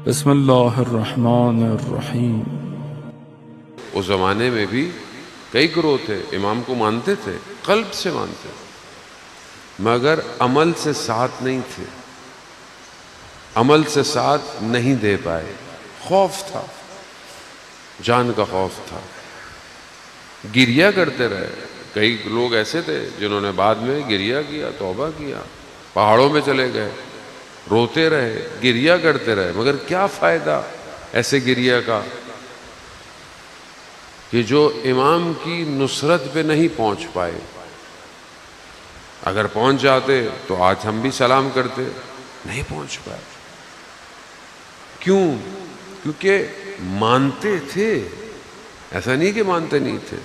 بسم اللہ الرحمن الرحیم۔ اس زمانے میں بھی کئی گروہ تھے، امام کو مانتے تھے، قلب سے مانتے تھے، مگر عمل سے ساتھ نہیں تھے، عمل سے ساتھ نہیں دے پائے۔ خوف تھا، جان کا خوف تھا، گریہ کرتے رہے۔ کئی لوگ ایسے تھے جنہوں نے بعد میں گریہ کیا، توبہ کیا، پہاڑوں میں چلے گئے، روتے رہے، گریہ کرتے رہے، مگر کیا فائدہ ایسے گریہ کا کہ جو امام کی نصرت پہ نہیں پہنچ پائے۔ اگر پہنچ جاتے تو آج ہم بھی سلام کرتے، نہیں پہنچ پائے۔ کیوں؟ کیونکہ مانتے تھے، ایسا نہیں کہ مانتے نہیں تھے،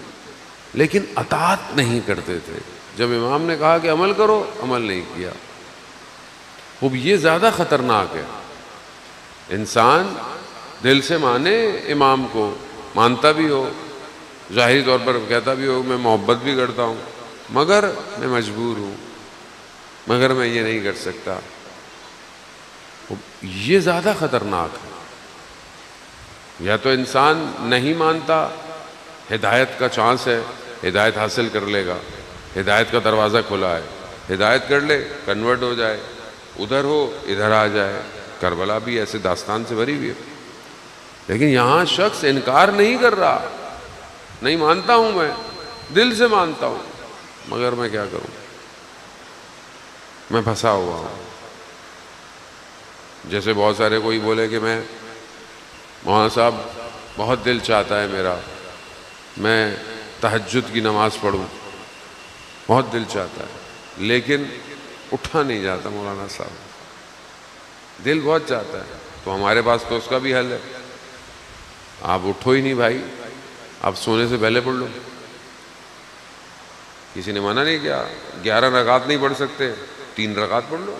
لیکن اطاعت نہیں کرتے تھے۔ جب امام نے کہا کہ عمل کرو، عمل نہیں کیا۔ اب یہ زیادہ خطرناک ہے۔ انسان دل سے مانے امام کو، مانتا بھی ہو، ظاہری طور پر کہتا بھی ہو میں محبت بھی کرتا ہوں، مگر میں مجبور ہوں، مگر میں یہ نہیں کر سکتا، یہ زیادہ خطرناک ہے۔ یا تو انسان نہیں مانتا، ہدایت کا چانس ہے، ہدایت حاصل کر لے گا، ہدایت کا دروازہ کھلا ہے، ہدایت کر لے، کنورٹ ہو جائے، ادھر ہو ادھر آ جائے۔ کربلا بھی ایسے داستان سے بھری ہوئی ہے۔ لیکن یہاں شخص انکار نہیں کر رہا، نہیں مانتا ہوں، میں دل سے مانتا ہوں، مگر میں کیا کروں، میں پھنسا ہوا ہوں۔ جیسے بہت سارے کوئی بولے کہ میں مولانا صاحب بہت دل چاہتا ہے میرا میں تہجد کی نماز پڑھوں، بہت دل چاہتا ہے، لیکن اٹھا نہیں جاتا مولانا صاحب، دل بہت چاہتا ہے۔ تو ہمارے پاس تو اس کا بھی حل ہے، آپ اٹھو ہی نہیں بھائی، آپ سونے سے پہلے پڑھ لو۔ کسی نے منع نہیں کیا، 11 رکعت نہیں پڑھ سکتے، 3 رکعت پڑھ لو،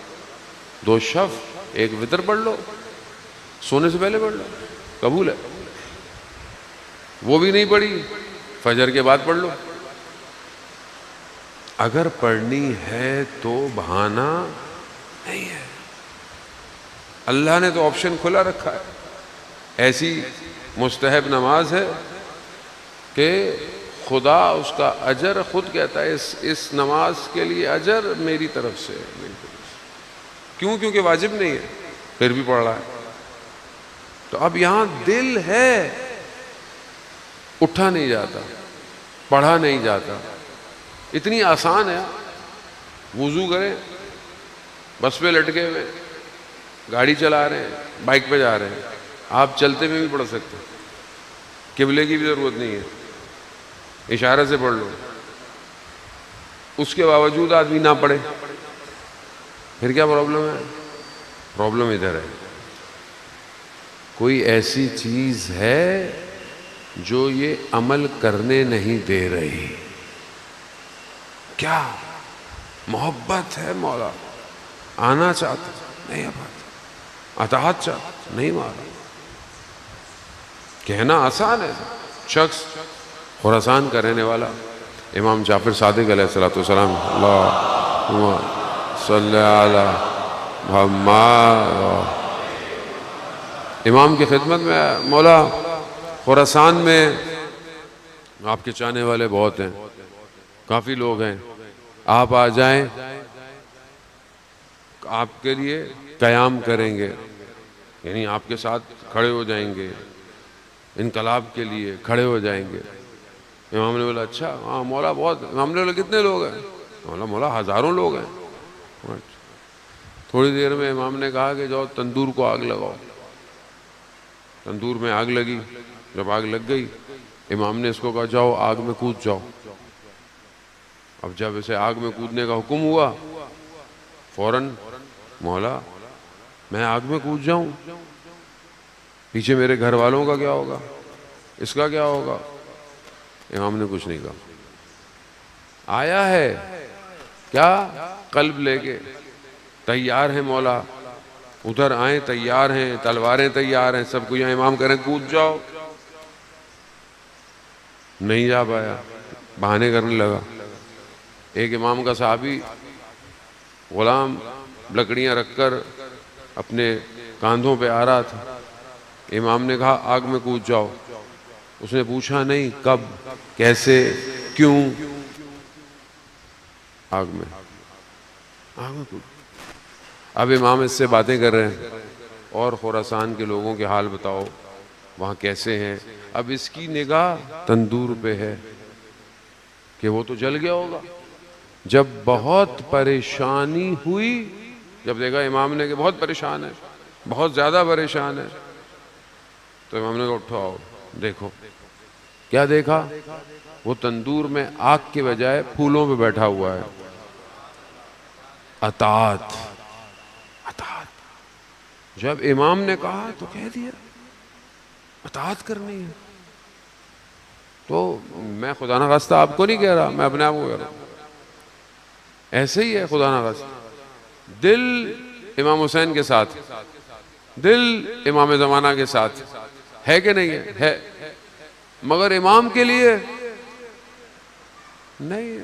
2 شفع 1 وتر پڑھ لو، سونے سے پہلے پڑھ لو، قبول ہے۔ وہ بھی نہیں پڑھی، فجر کے بعد پڑھ لو۔ اگر پڑھنی ہے تو بہانہ نہیں ہے، اللہ نے تو آپشن کھلا رکھا ہے۔ ایسی مستحب نماز ہے کہ خدا اس کا اجر خود کہتا ہے، اس نماز کے لیے اجر میری طرف سے ہے۔ کیوں؟ کیونکہ واجب نہیں ہے، پھر بھی پڑھ رہا ہے۔ تو اب یہاں دل ہے، اٹھا نہیں جاتا، پڑھا نہیں جاتا۔ اتنی آسان ہے، وضو کریں، بس پہ لٹکے ہوئے، گاڑی چلا رہے ہیں، بائک پہ جا رہے ہیں، آپ چلتے میں بھی پڑھ سکتے ہیں، قبلے کی بھی ضرورت نہیں ہے، اشارے سے پڑھ لو۔ اس کے باوجود آدمی نہ پڑھے، پھر کیا پرابلم ہے؟ پرابلم ادھر ہے، کوئی ایسی چیز ہے جو یہ عمل کرنے نہیں دے رہی۔ کیا؟ محبت ہے، مولا آنا چاہتا نہیں آتا، اطاعت چاہتا نہیں مارا۔ کہنا آسان ہے۔ شخص خراسان کا رہنے والا امام جعفر صادق علیہ السلام، اللہم صلی علی محمد، امام کی خدمت میں، مولا خراسان میں آپ کے چاہنے والے بہت ہیں، کافی لوگ ہیں، آپ آ جائیں، آپ کے لیے قیام کریں گے، یعنی آپ کے ساتھ کھڑے ہو جائیں گے، انقلاب کے لیے کھڑے ہو جائیں گے۔ امام نے بولا اچھا، ہاں مولا بہت۔ امام نے بولا کتنے لوگ ہیں؟ مولا ہزاروں لوگ ہیں۔ تھوڑی دیر میں امام نے کہا کہ جاؤ تندور کو آگ لگاؤ۔ تندور میں آگ لگی، جب آگ لگ گئی امام نے اس کو کہا جاؤ آگ میں کود جاؤ۔ اب جب اسے آگ میں کودنے کا حکم ہوا، فوراً مولا میں آگ میں کود جاؤں، پیچھے میرے گھر والوں کا کیا ہوگا، اس کا کیا ہوگا؟ امام نے کچھ نہیں کہا۔ آیا ہے کیا؟ قلب لے کے تیار ہے مولا، ادھر آئیں، تیار ہیں، تلواریں تیار ہیں، سب کو یہاں امام کریں کود جاؤ، نہیں جا پایا، بہانے کرنے لگا۔ ایک امام کا صحابی غلام لکڑیاں رکھ کر اپنے کاندھوں پہ آ رہا تھا، امام نے کہا آگ میں کود جاؤ. اس نے پوچھا نہیں کب، کیسے، کیوں. آگ میں کود. اب امام اس سے باتیں کر رہے ہیں اور خراسان کے لوگوں کے حال بتاؤ وہاں کیسے ہیں. اب اس کی نگاہ تندور پہ ہے کہ وہ تو جل گیا ہوگا. جب بہت پریشانی ہوئی، جب دیکھا امام نے کہ بہت پریشان ہے، بہت زیادہ پریشان ہے، تو امام نے کہا اٹھو آؤ دیکھو. کیا دیکھا؟ وہ تندور میں آگ کے بجائے پھولوں پہ بیٹھا ہوا ہے. اطاعت. جب امام نے کہا تو کہہ دیا اطاعت کرنی ہے. تو میں خدا نخواستہ آپ کو نہیں کہہ رہا، میں اپنے آپ کو کہہ رہا ہوں. ایسے ہی ہے خدا نخواستہ. دل امام حسین کے ساتھ، دل امام زمانہ کے ساتھ ہے کہ نہیں ہے؟ مگر امام کے لیے نہیں.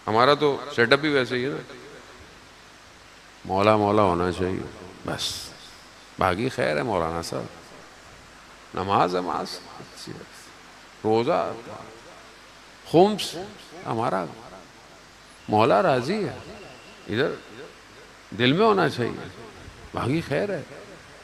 ہمارا تو سیٹ اپ بھی ویسے ہی ہے نا، مولا مولا ہونا چاہیے بس. باقی خیر ہے مولانا صاحب، نماز روزہ خمس ہمارا مولا راضی ہے، ادھر دل میں ہونا چاہیے. باقی خیر ہے.